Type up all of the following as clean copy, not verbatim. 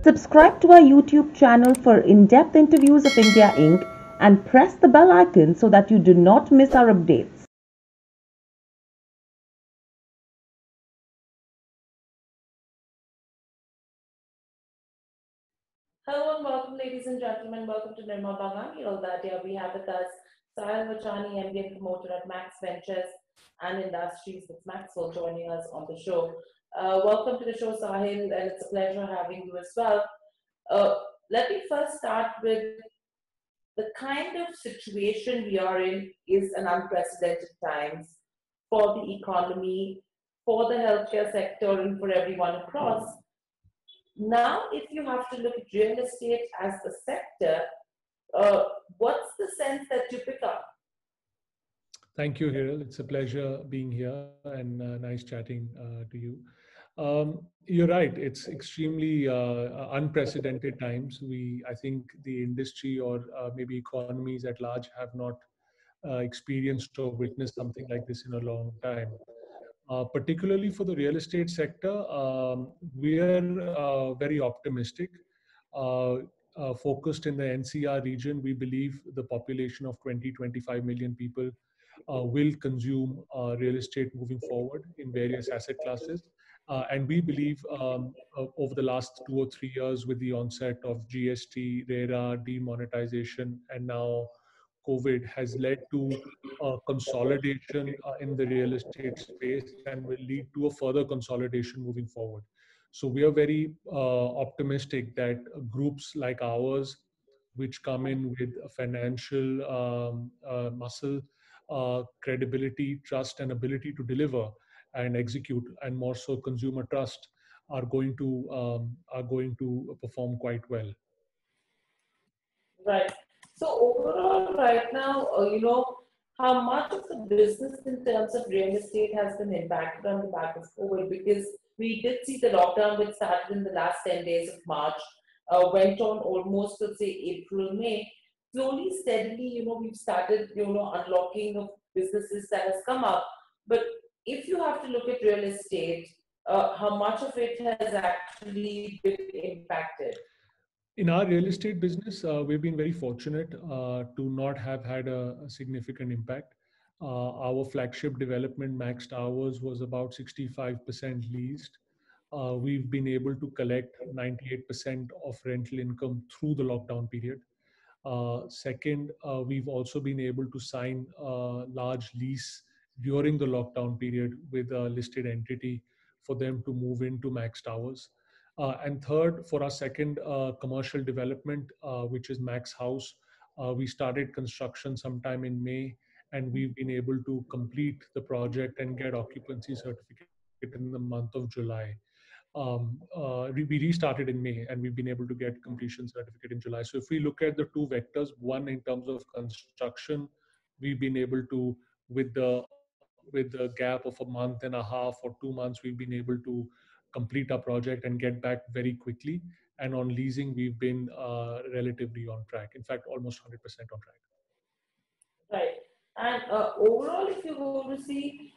Subscribe to our YouTube channel for in-depth interviews of India Inc. and press the bell icon so that you do not miss our updates. Hello and welcome, ladies and gentlemen. Welcome to Nirmal Bangani. All that here we have with us Sahil Vachani, MD and promoter at Max Ventures and Industries with Maxwell, joining us on the show. Welcome to the show, Sahil, and it's a pleasure having you as well. Uh, Let me first start with the kind of situation we are in is an unprecedented times for the economy, for the healthcare sector, and for everyone across. Now, if you have to look at real estate as a sector, uh, what's the sense that you pick up? Thank you, Hiral. It's a pleasure being here and nice chatting to you. You're right. It's extremely unprecedented times. I think the industry or maybe economies at large have not experienced or witnessed something like this in a long time. Particularly for the real estate sector, we are very optimistic. Uh, Focused in the NCR region, we believe the population of 20, 25 million people will consume real estate moving forward in various asset classes. And we believe over the last 2 or 3 years, with the onset of GST, RERA, demonetization, and now COVID, has led to consolidation in the real estate space and will lead to a further consolidation moving forward. So we are very optimistic that groups like ours, which come in with a financial muscle, credibility, trust, and ability to deliver and execute, and more so consumer trust, are going to perform quite well. Right. So overall, right now, how much of the business in terms of real estate has been impacted on the back of COVID? Because we did see the lockdown which started in the last 10 days of March, went on almost, let's say, April, May. Slowly, steadily, we've started, unlocking of businesses that has come up. But if you have to look at real estate, how much of it has actually been impacted? In our real estate business, we've been very fortunate to not have had a significant impact. Our flagship development, Max Towers, was about 65% leased. We've been able to collect 98% of rental income through the lockdown period. Second, we've also been able to sign a large lease during the lockdown period with a listed entity for them to move into Max Towers. And third, for our second commercial development, which is Max House, we started construction sometime in May, and we've been able to complete the project and get occupancy certificate in the month of July. We restarted in May, and we've been able to get completion certificate in July. So if we look at the two vectors, one in terms of construction, we've been able to, with the gap of a month and a half or 2 months, we've been able to complete our project and get back very quickly. And on leasing, we've been relatively on track. In fact, almost 100% on track. Right. And overall, if you go to see,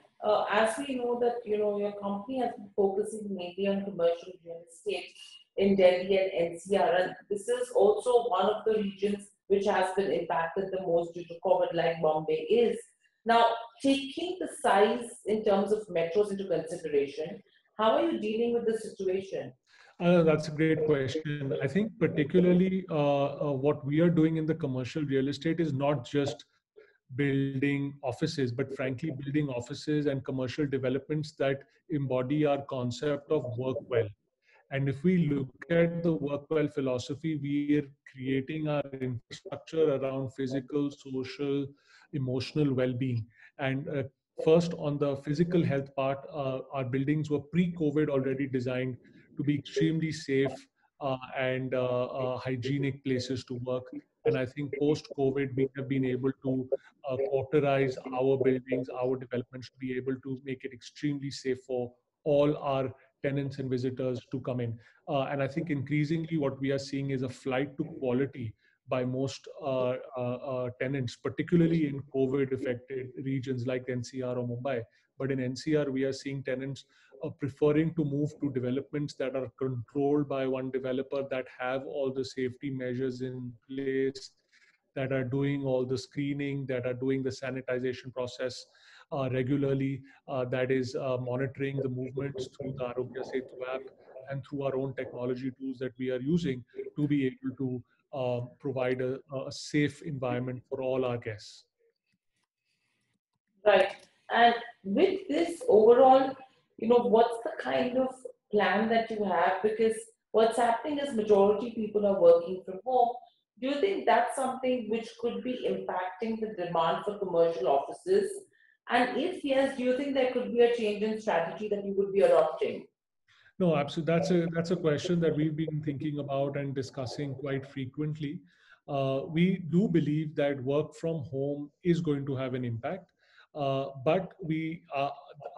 as we know that your company has been focusing mainly on commercial real estate in Delhi and NCR, and this is also one of the regions which has been impacted the most due to COVID, like Bombay is. Now, taking the size in terms of metros into consideration, how are you dealing with the situation? That's a great question. I think particularly what we are doing in the commercial real estate is not just building offices, but frankly building offices and commercial developments that embody our concept of work well. And if we look at the work well philosophy, we are creating our infrastructure around physical, social, emotional well-being. And first, on the physical health part, our buildings were pre-COVID already designed to be extremely safe and hygienic places to work. And I think post-COVID, we have been able to cauterize our buildings, our developments, to be able to make it extremely safe for all our tenants and visitors to come in. And I think increasingly what we are seeing is a flight to quality, by most tenants, particularly in COVID-affected regions like NCR or Mumbai. But in NCR, we are seeing tenants preferring to move to developments that are controlled by one developer, that have all the safety measures in place, that are doing all the screening, that are doing the sanitization process regularly, that is monitoring the movements through the Arogya Setu app and through our own technology tools that we are using to be able to provide a safe environment for all our guests. Right. And with this overall, what's the kind of plan that you have? Because what's happening is majority people are working from home. Do you think that's something which could be impacting the demand for commercial offices? And if yes, do you think there could be a change in strategy that you would be adopting? No, absolutely. That's a question that we've been thinking about and discussing quite frequently. We do believe that work from home is going to have an impact, but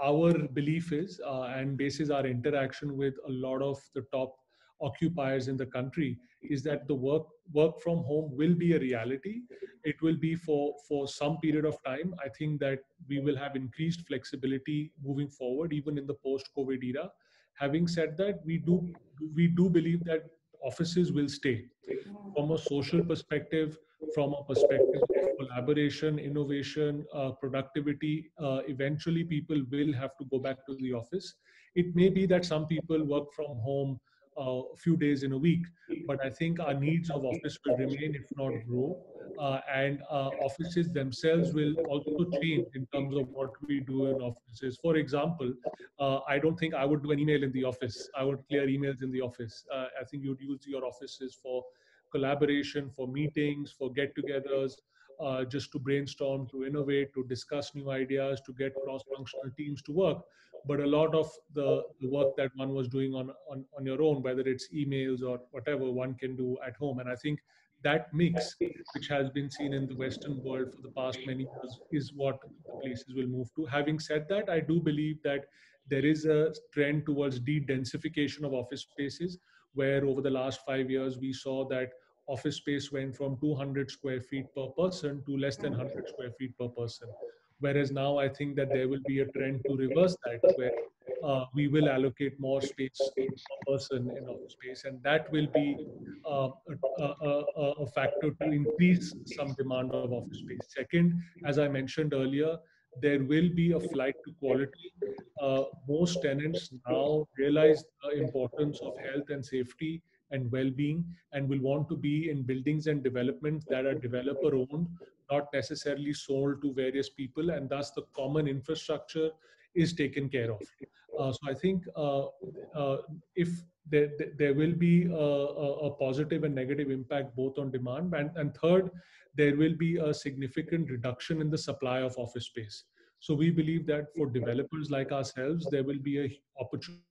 our belief is, and basis our interaction with a lot of the top occupiers in the country, is that the work from home will be a reality. It will be for some period of time. I think that we will have increased flexibility moving forward, even in the post-COVID era. Having said that, we do believe that offices will stay. From a social perspective, from a perspective of collaboration, innovation, productivity, eventually people will have to go back to the office. It may be that some people work from home a few days in a week, but I think our needs of office will remain, if not grow. And offices themselves will also change in terms of what we do in offices. For example, I don't think I would do an email in the office. I would clear emails in the office. I think you'd use your offices for collaboration, for meetings, for get-togethers, just to brainstorm, to innovate, to discuss new ideas, to get cross-functional teams to work. But a lot of the work that one was doing on your own, whether it's emails or whatever, one can do at home. And I think that mix, which has been seen in the Western world for the past many years, is what the places will move to. Having said that, I do believe that there is a trend towards de-densification of office spaces, where over the last 5 years, we saw that office space went from 200 square feet per person to less than 100 square feet per person. Whereas now I think that there will be a trend to reverse that, where we will allocate more space per person in office space, and that will be a factor to increase some demand of office space. Second, as I mentioned earlier, there will be a flight to quality. Most tenants now realize the importance of health and safety and well-being, and will want to be in buildings and developments that are developer owned, not necessarily sold to various people, and thus the common infrastructure is taken care of. So I think if there will be a positive and negative impact both on demand, and third, there will be a significant reduction in the supply of office space. So we believe that for developers like ourselves, there will be a opportunity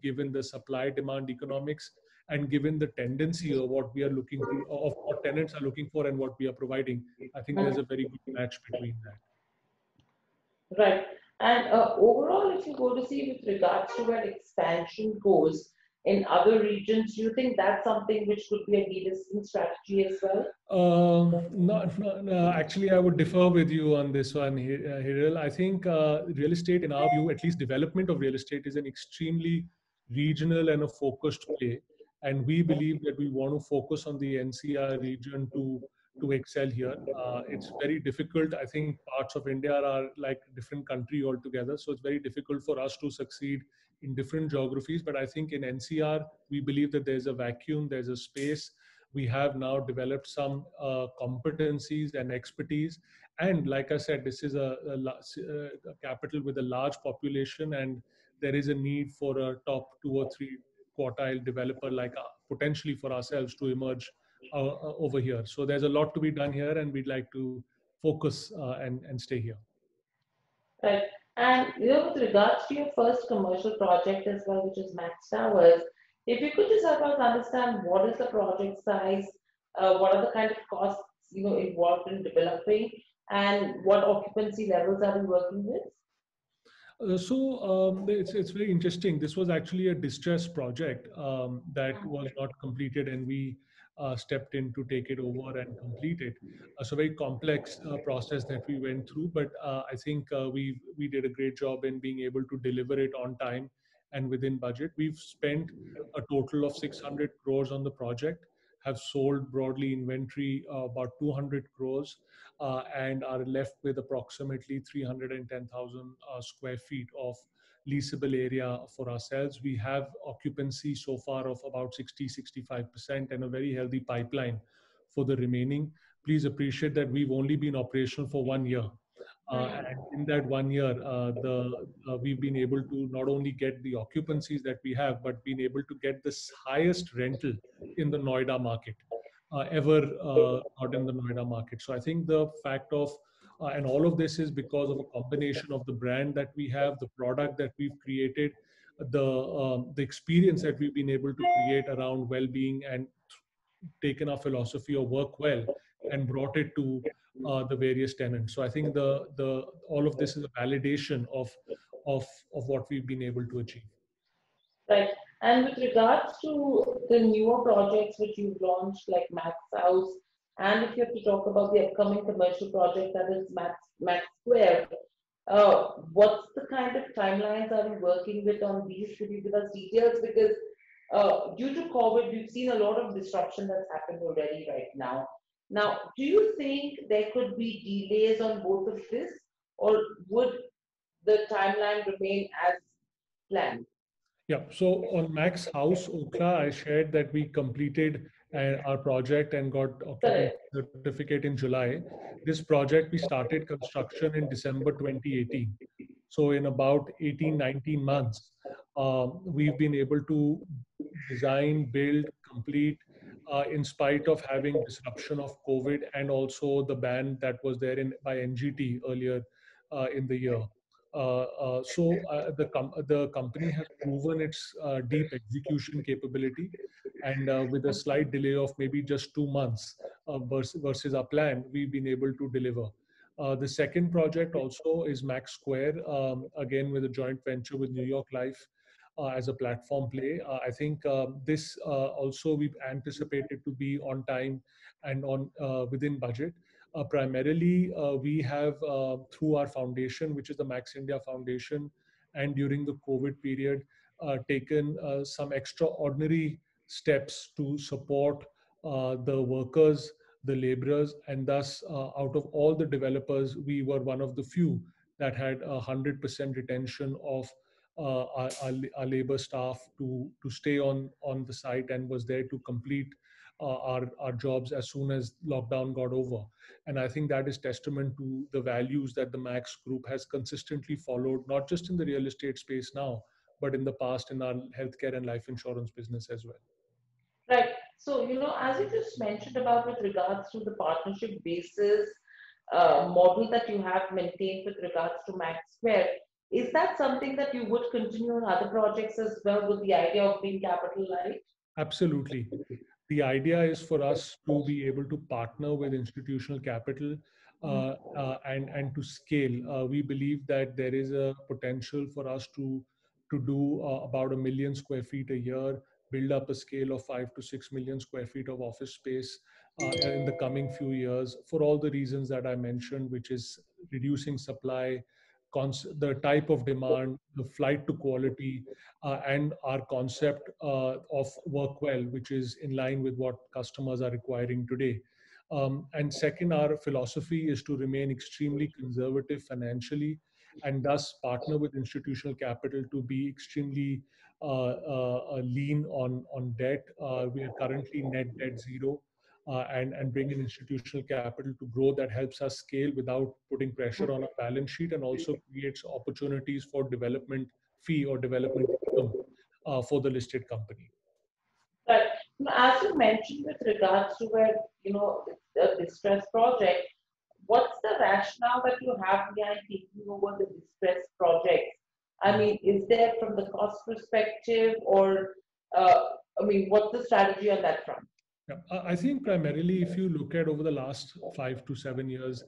given the supply demand economics, and given the tendency of what we are looking to, of what tenants are looking for and what we are providing. I think there's a very good match between that. Right. And overall, if you go to see with regards to where expansion goes in other regions, do you think that's something which could be a de-risking strategy as well? No, actually, I would differ with you on this one, Hiral. I think real estate, in our view, at least development of real estate, is an extremely regional and a focused play. And we believe that we want to focus on the NCR region to excel here. It's very difficult. I think parts of India are like a different country altogether. So it's very difficult for us to succeed in different geographies. But I think in NCR, we believe that there's a vacuum, there's a space. We have now developed some competencies and expertise. And like I said, this is a capital with a large population, and there is a need for a top 2 or 3 quartile developer like potentially for ourselves to emerge over here. So there's a lot to be done here, and we'd like to focus and stay here. Right. And with regards to your first commercial project as well, which is Max Towers, if you could just help us understand what is the project size, what are the kind of costs involved in developing, and what occupancy levels are we working with? It's very interesting. This was actually a distress project that was not completed, and we stepped in to take it over and complete it. So very complex process that we went through, but I think we did a great job in being able to deliver it on time and within budget. We've spent a total of 600 crores on the project, have sold broadly inventory about 200 crores, and are left with approximately 310,000 square feet of leasable area for ourselves. We have occupancy so far of about 60-65% and a very healthy pipeline for the remaining. Please appreciate that we've only been operational for 1 year. And in that 1 year, we've been able to not only get the occupancies that we have, but been able to get the highest rental in the Noida market ever got in the Noida market. So I think the fact of and all of this is because of a combination of the brand that we have, the product that we've created, the experience that we've been able to create around well-being, and taken our philosophy of work well and brought it to the various tenants. So I think the all of this is a validation of what we've been able to achieve. Right. And with regards to the newer projects which you've launched, like Max House, and if you have to talk about the upcoming commercial project that is Max Square, what's the kind of timelines are you working with on these? Could you give us details? Because due to COVID, we've seen a lot of disruption that's happened already right now. Now, do you think there could be delays on both of this, or would the timeline remain as planned? Yeah. So on Max House, Okhla, I shared that we completed our project and got occupancy Correct. certificate in July. This project, we started construction in December 2018. So in about 18, 19 months, we've been able to design, build, complete, in spite of having disruption of COVID and also the ban that was there by NGT earlier in the year. The company has proven its deep execution capability, and with a slight delay of maybe just 2 months versus our plan, we've been able to deliver. The second project also is Max Square, again with a joint venture with New York Life as a platform play. I think this also we've anticipated to be on time and on within budget. Primarily, we have through our foundation, which is the Max India Foundation, and during the COVID period, taken some extraordinary steps to support the workers, the laborers, and thus, out of all the developers, we were one of the few that had 100% retention of our labor staff to stay on the site and was there to complete our jobs as soon as lockdown got over. And I think that is testament to the values that the Max Group has consistently followed, not just in the real estate space now, but in the past in our healthcare and life insurance business as well. Right. So, as you just mentioned about with regards to the partnership basis model that you have maintained with regards to Max Square, is that something that you would continue on other projects as well with the idea of being capital light? Absolutely. The idea is for us to be able to partner with institutional capital and to scale. We believe that there is a potential for us to do about 1 million square feet a year, build up a scale of 5 to 6 million square feet of office space in the coming few years for all the reasons that I mentioned, which is reducing supply, the type of demand, the flight to quality, and our concept of work well, which is in line with what customers are requiring today. And second, our philosophy is to remain extremely conservative financially and thus partner with institutional capital to be extremely lean on debt. We are currently net debt zero. And bring in institutional capital to grow that helps us scale without putting pressure on our balance sheet, and also creates opportunities for development fee or development income for the listed company. But as you mentioned with regards to where, it's a distress project, what's the rationale that you have behind taking over the distress projects? I mean, is there from the cost perspective or, what's the strategy on that front? Yeah, I think primarily if you look at over the last 5 to 7 years,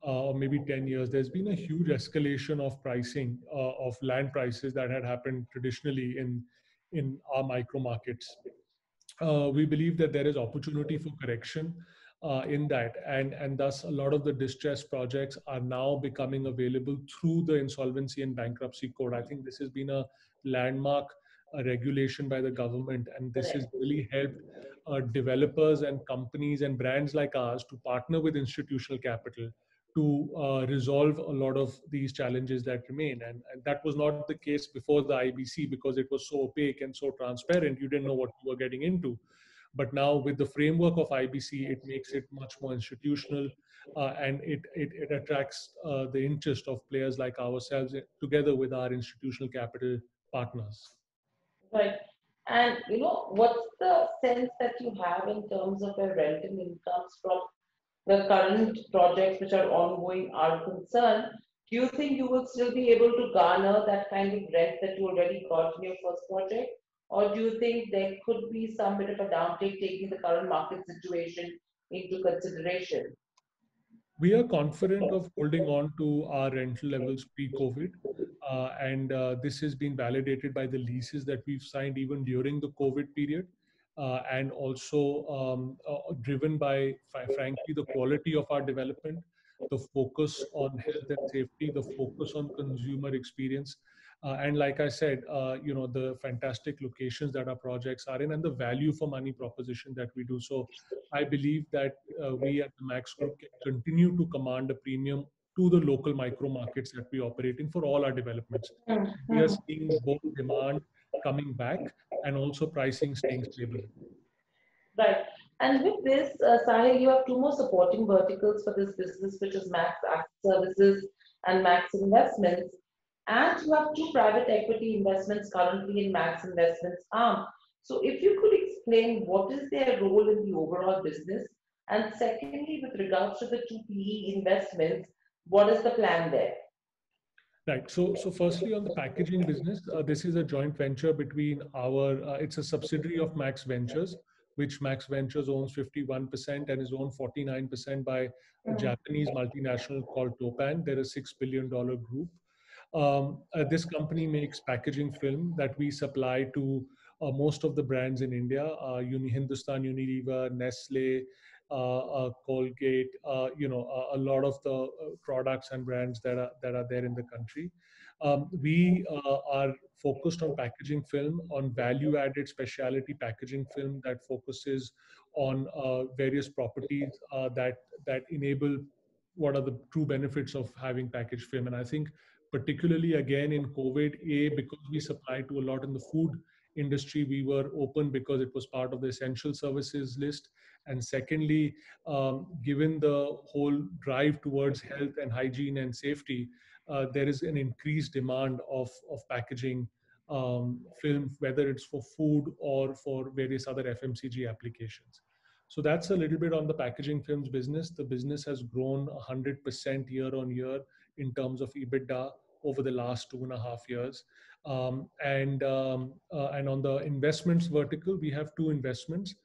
or maybe 10 years, there's been a huge escalation of pricing of land prices that had happened traditionally in our micro markets. We believe that there is opportunity for correction in that, and thus a lot of the distressed projects are now becoming available through the insolvency and bankruptcy code. I think this has been a landmark regulation by the government, and this has Correct. really helped developers and companies and brands like ours to partner with institutional capital to resolve a lot of these challenges that remain. And that was not the case before the IBC, because it was so opaque and so transparent, you didn't know what you were getting into. But now with the framework of IBC, it makes it much more institutional, and it attracts the interest of players like ourselves together with our institutional capital partners. Right. And what's the sense that you have in terms of where rental incomes from the current projects which are ongoing are concerned? Do you think you will still be able to garner that kind of rent that you already got in your first project? Or do you think there could be some bit of a downtake taking the current market situation into consideration? We are confident of holding on to our rental levels pre-COVID, and this has been validated by the leases that we've signed even during the COVID period, and also driven by, frankly, the quality of our development, the focus on health and safety, the focus on consumer experience, and like I said, the fantastic locations that our projects are in, and the value for money proposition that we do. So I believe that we at the Max Group can continue to command a premium to the local micro markets that we operate in for all our developments. We are Mhm. seeing both demand coming back and also pricing staying stable. Right. And with this, Sahil, you have two more supporting verticals for this business, which is Max Asset Services and Max Investments. And you have two private equity investments currently in Max Investments arm. So if you could explain what is their role in the overall business, and secondly, with regards to the two PE investments, what is the plan there? Right. So firstly, on the packaging business, this is a joint venture between it's a subsidiary of Max Ventures, which Max Ventures owns 51% and is owned 49% by a Mm. Japanese multinational called Topan. They're a $6 billion group. This company makes packaging film that we supply to most of the brands in India, Hindustan Unilever, Nestle, Colgate, a lot of the products and brands that are there in the country. We are focused on packaging film, on value-added specialty packaging film that focuses on various properties that enable what are the true benefits of having packaged film. And I think particularly again in COVID, because we supply to a lot in the food industry, we were open because it was part of the essential services list. And secondly, given the whole drive towards health and hygiene and safety, there is an increased demand of packaging film, whether it's for food or for various other FMCG applications. So that's a little bit on the packaging films business. The business has grown 100% year on year in terms of EBITDA over the last 2.5 years. And on the investments vertical, we have two investments.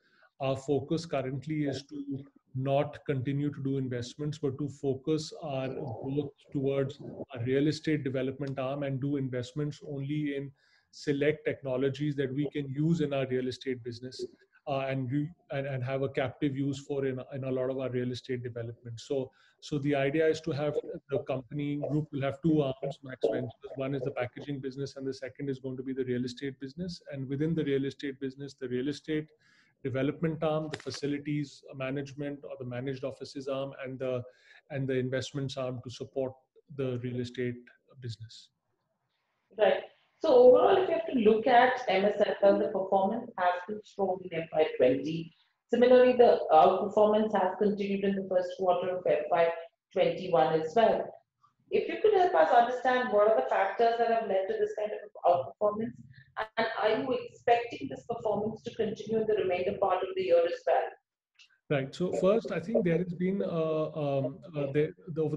Our focus currently is to not continue to do investments, but to focus our growth towards a real estate development arm and do investments only in select technologies that we can use in our real estate business, and have a captive use for in a lot of our real estate development. So the idea is to have the company group will have two arms, Max Ventures. One is the packaging business, and the second is going to be the real estate business. And within the real estate business, the real estate development arm, the facilities management or the managed offices arm, and the investments arm to support the real estate business. Right. So overall, if you have to look at MSFL, the performance has been strong in FY20. Similarly, the outperformance has continued in the first quarter of FY21 as well. If you could help us understand what are the factors that have led to this kind of outperformance, and are you expecting this performance to continue in the remainder part of the year as well? Right. So first, I think there has been over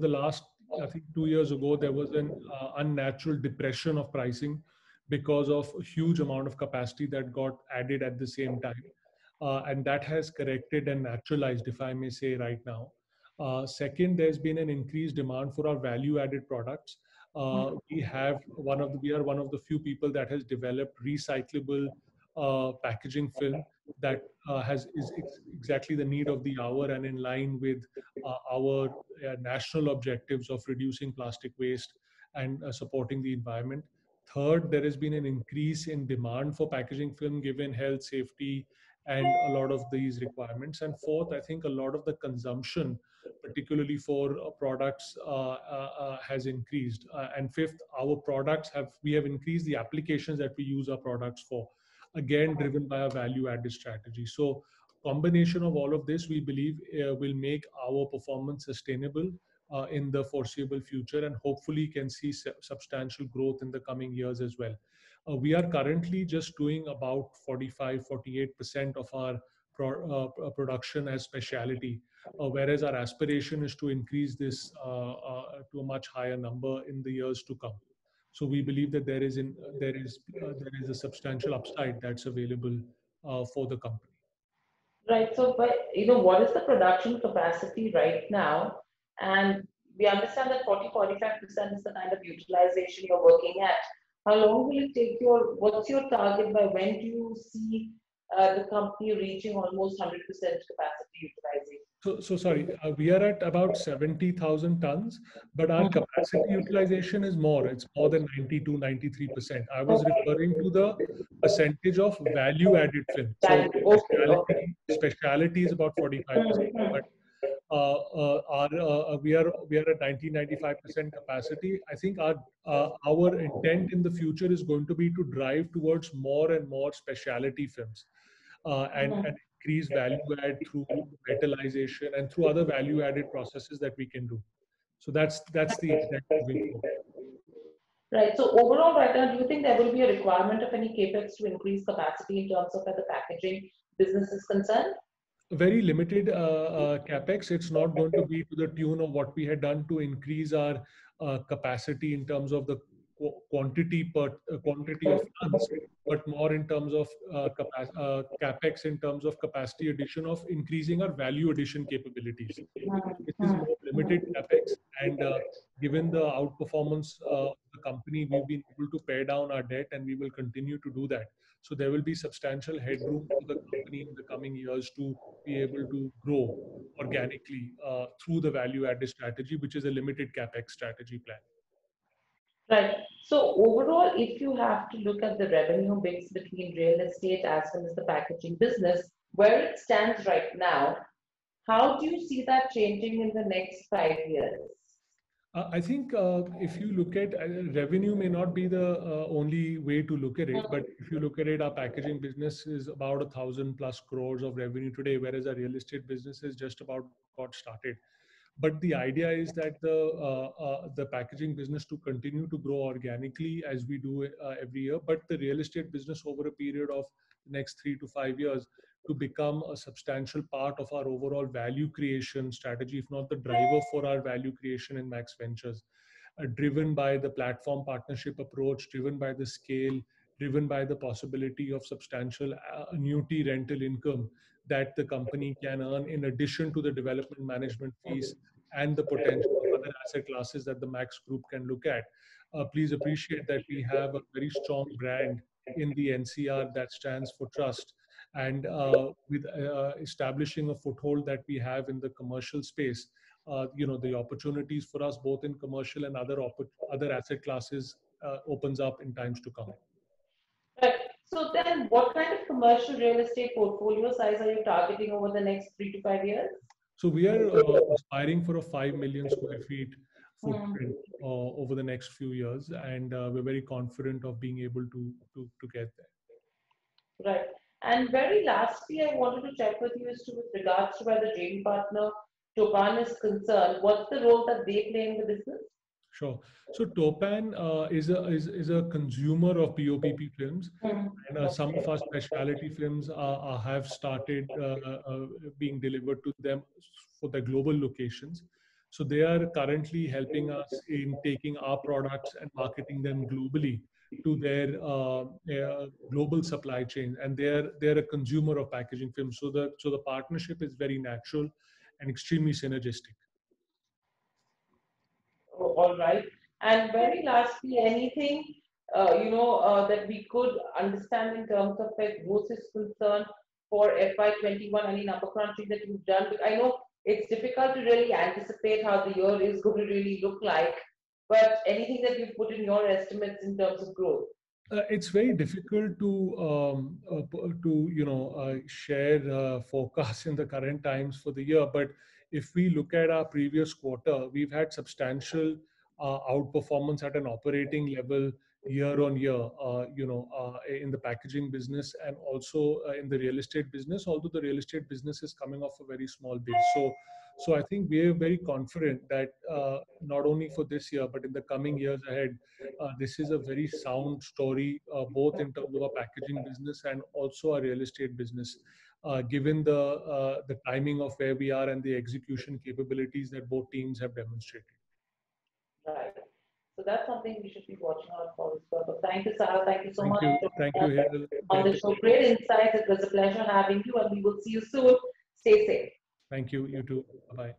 the last, I think 2 years ago, there was an unnatural depression of pricing because of a huge amount of capacity that got added at the same time, and that has corrected and naturalized, if I may say, right now. Second, there's been an increased demand for our value-added products. We are one of the few people that has developed recyclable packaging film that is exactly the need of the hour and in line with our national objectives of reducing plastic waste and supporting the environment. Third, there has been an increase in demand for packaging film given health, safety, and a lot of these requirements. And fourth, I think a lot of the consumption, particularly for products, has increased. And fifth, we have increased the applications that we use our products for, again driven by a value-added strategy. So, combination of all of this, we believe, will make our performance sustainable in the foreseeable future, and hopefully can see substantial growth in the coming years as well. We are currently just doing about 45-48% of our production as specialty, whereas our aspiration is to increase this to a much higher number in the years to come. So we believe that there is a substantial upside that's available for the company. Right. So, but what is the production capacity right now? And we understand that 40-45% is the kind of utilization you're working at. How long will it take what's your target? By when do you see the company reaching almost 100% capacity utilization? So sorry, we are at about 70,000 tons, but our capacity utilization is more. It's more than 92-93%. I was referring to the percentage of value-added film. So specialty is about 45%, but we are at 90-95% capacity. I think our intent in the future is going to be to drive towards more and more specialty films, and increase value add through metallization and through other value added processes that we can do. So that's the intent moving forward. Right. So overall, right now, do you think there will be a requirement of any capex to increase capacity in terms of where the packaging business is concerned? Very limited capex. It's not going to be to the tune of what we had done to increase our capacity in terms of the quantity of tons, but more in terms of capex in terms of capacity addition of increasing our value addition capabilities. This is more limited capex, and given the outperformance of the company, we've been able to pare down our debt, and we will continue to do that. So there will be substantial headroom for the company in the coming years to be able to grow organically through the value-added strategy, which is a limited capex strategy plan. Right. So overall, if you have to look at the revenue mix between real estate as well as the packaging business, where it stands right now, how do you see that changing in the next 5 years? I think if you look at revenue may not be the only way to look at it, but if you look at it, our packaging business is about 1,000+ crores of revenue today, whereas our real estate business is just about got started. But the idea is that the packaging business to continue to grow organically as we do every year, but the real estate business over a period of the next 3 to 5 years to become a substantial part of our overall value creation strategy, if not the driver for our value creation in Max Ventures, driven by the platform partnership approach, driven by the scale, driven by the possibility of substantial annuity rental income that the company can earn in addition to the development management fees and the potential of other asset classes that the Max Group can look at. Please appreciate that we have a very strong brand in the NCR that stands for trust. And with establishing a foothold that we have in the commercial space, the opportunities for us both in commercial and other asset classes opens up in times to come. Right. So then what kind of commercial real estate portfolio size are you targeting over the next 3 to 5 years? So we are aspiring for a 5 million square feet footprint over the next few years, and we're very confident of being able to get there. Right. And very lastly, I wanted to check with you as to with regards to where the trading partner Topan is concerned, what's the role that they play in the business? Sure. So Topan is a consumer of BOPP films, and some of our specialty films have started being delivered to them for the global locations. So they are currently helping us in taking our products and marketing them globally to their global supply chain, and they're a consumer of packaging films. So the partnership is very natural, and extremely synergistic. Oh, all right. And very lastly, anything that we could understand in terms of where growth is concerned for FY21, any number crunching that you've done? But I know it's difficult to really anticipate how the year is going to really look like, but anything that you've put in your estimates in terms of growth? It's very difficult to share forecasts in the current times for the year. But if we look at our previous quarter, we've had substantial outperformance at an operating level year on year. In the packaging business and also in the real estate business. Although the real estate business is coming off a very small base, so I think we are very confident that not only for this year but in the coming years ahead this is a very sound story, both in terms of our packaging business and also our real estate business, given the timing of where we are and the execution capabilities that both teams have demonstrated. Right. So that's something we should be watching out for as well. But thank you, Sahil. Thank you so Thank much you. for Thank you, Hiral. on the show. Great insights. It was a pleasure having you, and we will see you soon. Stay safe. Thank you. You too. Bye-bye.